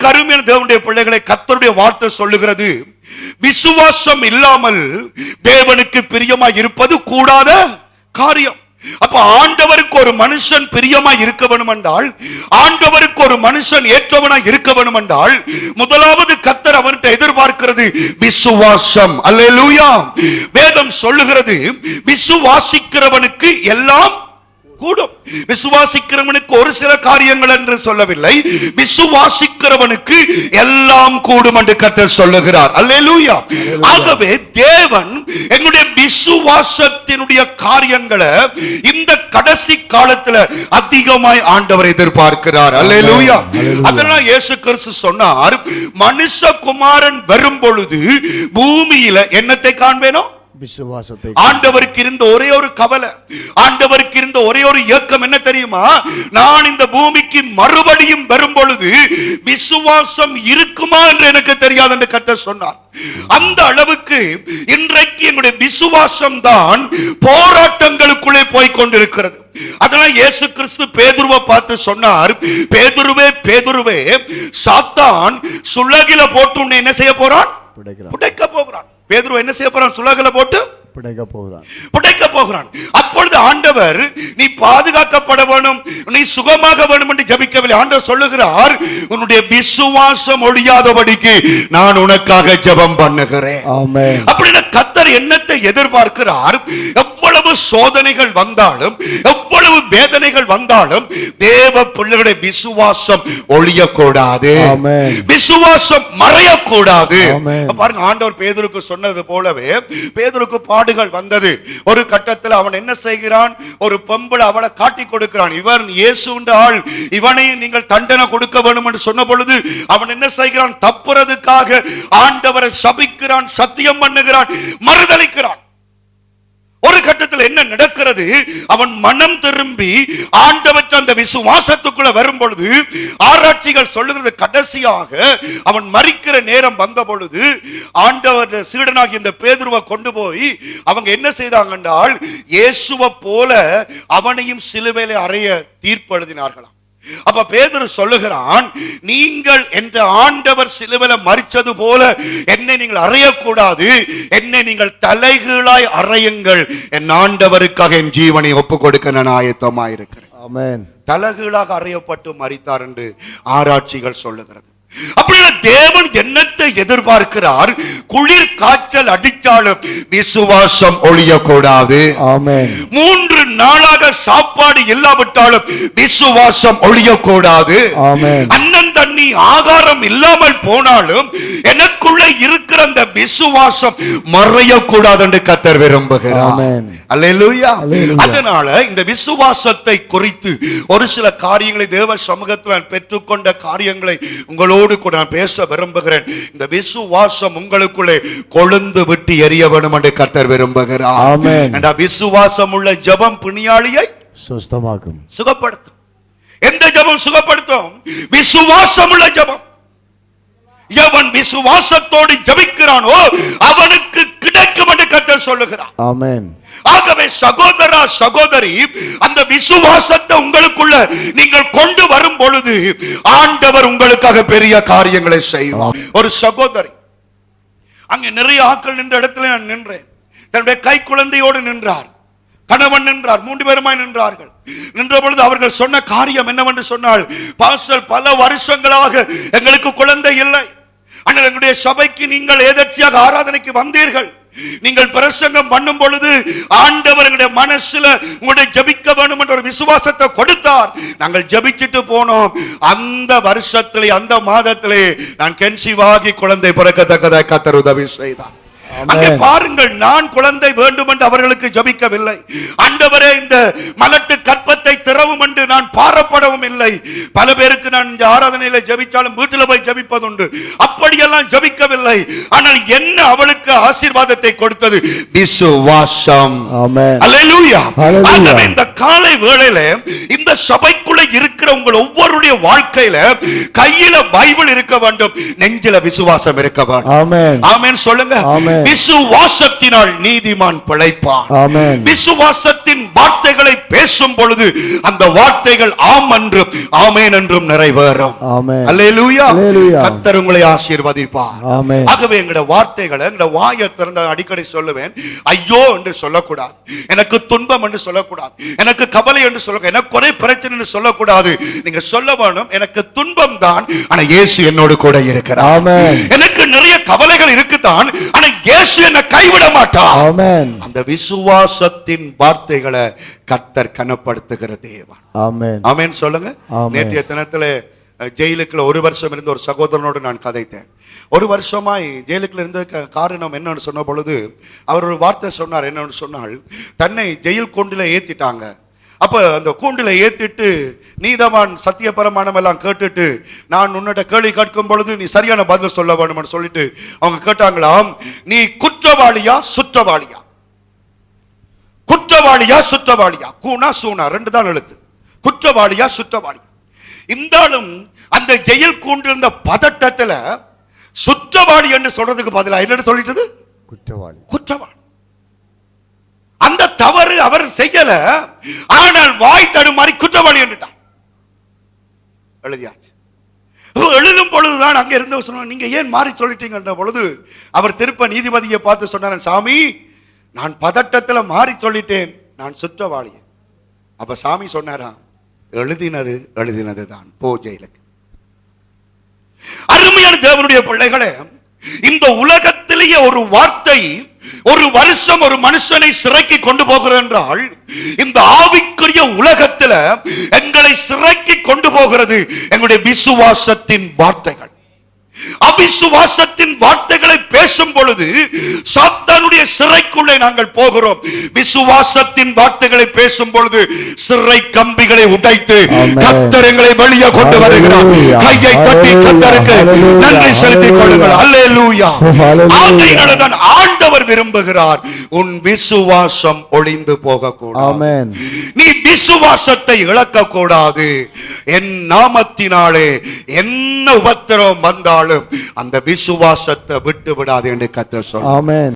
எனக்கு அருமையான தேவனுடைய பிள்ளைகளை, கர்த்தருடைய வார்த்தை சொல்லுகிறது, விசுவாசம் இல்லாமல் தேவனுக்கு பிரியமாய் இருப்பது கூடாத காரியம். அப்ப ஆண்டவருக்கு ஒரு மனுஷன் பிரியமா இருக்க வேண்டும் என்றால், ஆண்டவருக்கு ஒரு மனுஷன் ஏற்றவனா இருக்க வேண்டும் என்றால், முதலாவது கர்த்தர் அவன்கிட்ட எதிர்பார்க்கிறது விசுவாசம். அல்லேலூயா. வேதம் சொல்லுகிறது, விசுவாசிக்கிறவனுக்கு எல்லாம் கூடும். விசுவாசிக்கிறவனுக்கு ஒரு சில காரியங்கள் என்று சொல்லவில்லை, விசுவாசிக்கிறவனுக்கு எல்லாம் கூடும் என்று கர்த்தர் சொல்லுகிறார். அல்லேலூயா. ஆகவே தேவன் எங்களுடைய விசுவாசத்தினுடைய காரியங்களை இந்த கடைசி காலத்துல அதிகமாய் ஆண்டவர் எதிர்பார்க்கிறார். அல்லேலூயா. அதனால இயேசு கிறிஸ்து சொன்னார், மனுஷகுமாரன் வரும் பொழுது பூமியில என்னத்தை காண்பேனோ? விசுவாசத்தை. ஆண்டவருக்கு இருந்த ஒரே ஒரு கவலை, ஆண்டவருக்கு இருந்த ஒரே ஒரு ஏக்கம் என்ன தெரியுமா? நான் இந்த பூமிக்கு மறுபடியும் வரும் பொழுது விசுவாசம் இருக்குமா என்று எனக்கு தெரியாது என்று கர்த்தர் சொன்னார். அந்த அளவுக்கு இன்றைக்கு எங்களுடைய விசுவாசம் தான் போராட்டங்களுக்குள்ளே போய் கொண்டிருக்கிறது. அதனால இயேசு கிறிஸ்து பேதுருவை பார்த்து சொன்னார், பேதுருவே பேதுருவே, சாத்தான் சுளகில போட்டு உன்னை என்ன செய்ய போறான்? புடைக்க போகிறான். பேதுரு என்ன செய்ய போறான்? சுளகில போட்டு புடைக்க போகிறான். அப்பொழுது ஆண்டவர், நீ பாதுகாக்கப்பட வேண்டும், நீ சுகமாக வேண்டும் என்று ஜெபிக்கவில்லை. ஆண்டவர் சொல்லுகிறார், உன்னுடைய விசுவாசம் ஒழியாதபடிக்கு நான் உனக்காக ஜெபம் பண்ணுகிறேன். ஆமென். அப்படின்னா கர்த்தர் என்னத்தை எதிர்பார்க்கிறார்? எவ்வளவு சோதனைகள் வந்தாலும், எவ்வளவு வேதனைகள் வந்தாலும், தேவ பிள்ளைகளுடைய விசுவாசம் ஒழியக்கூடாது, விசுவாசம் மறையக்கூடாது. பாருங்க, ஆண்டவர் பேதுருக்கு சொன்னது போலவே பேதுருக்கு பாடுகள் வந்தது. ஒரு கட்டத்தில் அவன் என்ன செய்கிறான்? ஒரு பொம்பளை அவளை காட்டி கொடுக்கிறான். இவன் இயேசுன்ற ஆள், இவனை நீங்கள் தண்டனை கொடுக்க வேண்டும் என்று சொன்ன பொழுது அவன் என்ன செய்கிறான்? தப்புறதுக்காக ஆண்டவரை சபிக்கிறான், சத்தியம் பண்ணுகிறான், மறுதலிக்கிறான். ஒரு கட்டத்தில் என்ன நடக்கிறது? அவன் மனம் திரும்பி ஆண்டவற்ற அந்த விசுவாசத்துக்குள்ள வரும் பொழுது, ஆராய்ச்சிகள் சொல்லுகிறது, கடைசியாக அவன் மரிக்கிற நேரம் வந்த பொழுது ஆண்டவர் சீடனாகி இந்த பேதுருவை கொண்டு போய் அவங்க என்ன செய்தாங்க என்றால், இயேசுவை போல அவனையும் சிலுவையிலே அறைய தீர்ப்பு எழுதினார்களாம். அப்ப பேதுரு சொல்லுகிறான், நீங்கள் என்ற ஆண்டவர் சிலுவையில மரிச்சது போல என்னை நீங்கள் அறையக்கூடாது, என்னை நீங்கள் தலைகீழாய் அறையுங்கள், என் ஆண்டவருக்காக என் ஜீவனை ஒப்புக் கொடுக்க நான் ஆயத்தமாயிருக்கிறேன். ஆமென். தலைகீழாக அறையப்பட்டு மரித்தார் என்று ஆராய்ச்சிகள் சொல்லுகிறது. அப்படின்னா தேவன் என்னத்தை எதிர்பார்க்கிறார்? குளிர் காய்ச்சல் அடிச்சாலும் விசுவாசம் ஒழியக்கூடாது. ஆமென். 3 நாளாக சாப்பாடு இல்லாவிட்டாலும் விசுவாசம் ஒழியக்கூடாது. ஆமென். அன்னம் தண்ணி ஆகாரம் இல்லாமல் போனாலும் எனக்குள்ள இருக்கிற அந்த விசுவாசம் மறையக்கூடாது என்று கர்த்தர் விரும்புகிறார். ஆமென். அல்லேலூயா. அதனால இந்த விசுவாசத்தை குறித்து ஒரு சில காரியங்களை தேவ சமூகத்தில் பெற்றுக்கொண்ட காரியங்களை உங்களோடு கூட நான் பேச விரும்புகிறேன். இந்த விசுவாசம் உங்களுக்குள்ளே கொழுந்து விட்டு எரிய வேண்டும் என்று கர்த்தர் விரும்புகிறார். ஆமென். அந்த விசுவாசம் உள்ள ஜெபம் பிணியாளியை சுஸ்தமாக்கும், சுகப்படுத்தும். எந்த ஜெபம் சுகப்படுத்தும்? விசுவாசம் உள்ள ஜெபம். எவன் விசுவாசத்தோடு ஜெபிக்கிறானோ அவனுக்கு கிடைக்கும் என்று கர்த்தர் சொல்லுகிறார். ஆமென். ஆகவே சகோதரா சகோதரி, அந்த விசுவாசத்தை உங்களுக்குள்ள நீங்கள் கொண்டு வரும் பொழுது ஆண்டவர் உங்களுக்காக பெரிய காரியங்களை செய்வார். ஒரு சகோதரி, அங்கே நிறைய ஆட்கள் நின்ற இடத்துல நான் நின்றேன். தன்னுடைய கை குழந்தையோடு நின்றார், கணவன் நின்றார், 3 பேருமாய் நின்றார்கள். நின்ற பொழுது அவர்கள் சொன்ன காரியம் என்னவென்று சொன்னால், பாஸ்டர், பல வருஷங்களாக எங்களுக்கு குழந்தை இல்லை, ஆனால் எங்களுடைய சபைக்கு நீங்கள் எதர்ச்சியாக ஆராதனைக்கு வந்தீர்கள், நீங்கள் பிரசங்கம் பண்ணும் பொழுது ஆண்டவர் எங்களுடைய மனசுல உங்களுடைய ஜெபிக்க வேண்டும் என்ற ஒரு விசுவாசத்தை கொடுத்தார். நாங்கள் ஜெபிச்சிட்டு போனோம். அந்த வருஷத்திலே, அந்த மாதத்திலே நான் கன்சீவாகி குழந்தை பிறக்கத்தக்கதாக கர்த்தர் உதவி செய்தார். அங்கே பாருங்கள், நான் குழந்தை வேண்டும் என்று அவர்களுக்கு ஜெபிக்கவில்லை. ஆண்டவரே, இந்த மலட்டு கற்பத்தை திறவும் என்று நான் பாரப்படவும் இல்லை. பல பேருக்கு நான் இந்த ஆராதனையில ஜெபிச்சாலும் வீட்டில் போய் ஜெபிப்பதுண்டு, அப்படியெல்லாம் ஜெபிக்கவில்லை. ஆனால் என்ன அவளுக்கு ஆசீர்வாதத்தை கொடுத்தது? விசுவாசம். ஆமென். அல்லேலூயா. ஆகவே இந்த காலை வேளையில இந்த சபைக்குள்ள இருக்கிற உங்கள் ஒவ்வொருடைய வாழ்க்கையில கையில பைபிள் இருக்க வேண்டும், நெஞ்சில விசுவாசம் இருக்க வேண்டும். ஆமென். ஆமென் சொல்லுங்க. ஆமென். விசுவாசத்தினால் நீதிமான் பிழைப்பான். ஆமென். விசுவாசத்தின் வார்த்தைகளை பேசும் பொழுது அந்த வார்த்தைகள் ஆம் என்றும் ஆமென் என்றும் நிறைவேறும். ஆமென். அல்லேலூயா. அல்லேலூயா. கர்த்தர் உங்களை ஆசீர்வதிப்பார். ஆமென். ஆகவே எங்கட வார்த்தைகளை எங்கட வாயை திறந்த அடிக்கடி சொல்லுவேன், ஐயோ என்று சொல்லக்கூடாது, எனக்கு துன்பம் என்று சொல்லக்கூடாது, எனக்கு கவலை என்று சொல்ல, எனக்கு ஒரே பிரச்சனை என்று சொல்லக்கூடாது. நீங்க சொல்ல வேணும், எனக்கு துன்பம் தான், ஆனா இயேசு என்னோடு கூட இருக்கிறார். ஆமென். எனக்கு நிறைய கவலைகள் இருக்குதான், ஆனா இயேசு என்னை கைவிட மாட்டார். ஆமென். அந்த விசுவாசத்தின் வார்த்தைகளை கர்த்தர் கனப்படுத்துகிற தேவன். ஆமென். ஆமென் சொல்லுங்க. ஆமென். நேற்றைய தினத்துல ஜெயிலுக்குள்ள 1 வருஷம் இருந்த ஒரு சகோதரனோடு நான் கதைத்தேன். 1 வருஷமாய் ஜெயிலுக்குள்ள இருந்த காரணம் என்னன்னு சொன்ன பொழுது அவர் ஒரு வார்த்தை சொன்னார். என்னன்னு சொன்னால், தன்னை ஜெயில் கூண்டில ஏத்திட்டாங்க. அப்ப அந்த கூண்டில ஏத்திட்டு நீதவான் சத்தியபரமானம் எல்லாம் கேட்டுட்டு, நான் உன்னிட்ட கேள்வி கேட்கும் பொழுது நீ சரியான பதில் சொல்ல வேணும்னு சொல்லிட்டு அவங்க கேட்டாங்களாம், நீ குற்றவாளியா சுற்றவாளியா? குற்றவாளியா சுற்றவாளியா? கூனா சூனா 2 தான் எழுத்து. குற்றவாளியா சுற்றவாளியா? இந்தாலும் அந்த ஜெயில் கூண்டிருந்த பதட்டத்துல சுற்றவாளி என்று சொல்றதுக்கு பதிலா என்ன சொல்லிட்டது? குற்றவாளி. குற்றவாளி. அந்த தவறு அவர் செய்யல, ஆனால் வாய் தடுமாறி குற்றவாளி என்றுட்டான். எழுதியாச்சு. எழுதும் பொழுதுதான் அங்க இருந்த சொன்ன, நீங்க ஏன் மாறி சொல்லிட்டீங்க பொழுது அவர் திருப்ப நீதிபதியை பார்த்து சொன்னார், சாமி நான் பதட்டத்துல மாறி சொல்லிட்டேன், நான் சுற்றவாளி. அப்ப சாமி சொன்னாரா, எழுதினது தான், போ ஜெயிலுக்கு. அருமையான தேவனுடைய பிள்ளைகளே, இந்த உலகத்திலேயே ஒரு வார்த்தை 1 வருஷம் ஒரு மனுஷனை சிறைக்கு கொண்டு போகிறது என்றால், இந்த ஆவிக்குரிய உலகத்தில் எங்களை சிறைக்கு கொண்டு போகிறது எங்களுடைய விசுவாசத்தின் வார்த்தைகள். அவிசுவாசத்தின் வார்த்தைகளை பேசும் பொழுது சாத்தானுடைய சிறைக்குள்ளே நாங்கள் போகிறோம். விசுவாசத்தின் வார்த்தைகளை பேசும் பொழுது சிறை கம்பிகளை உடைத்து கர்த்தர் எங்களை வெளியே கொண்டு வருகிறார். கையை தட்டி கர்த்தருக்கு நன்றி செலுத்திக் கொள்ளுங்கள். அல்லேலூயா. ஆகையினால்தான் ஆண்டவர் விரும்புகிறார், உன் விசுவாசம் ஒளிந்து போகக்கூடாது. நீ விசுவாசத்தை இழக்க கூடாது. என் நாமத்தினாலே என்ன உபத்திரவம் வந்தாலும் அந்த விசுவாசத்தை விட்டு விடாது என்று கர்த்தர் சொல்றார். ஆமென்.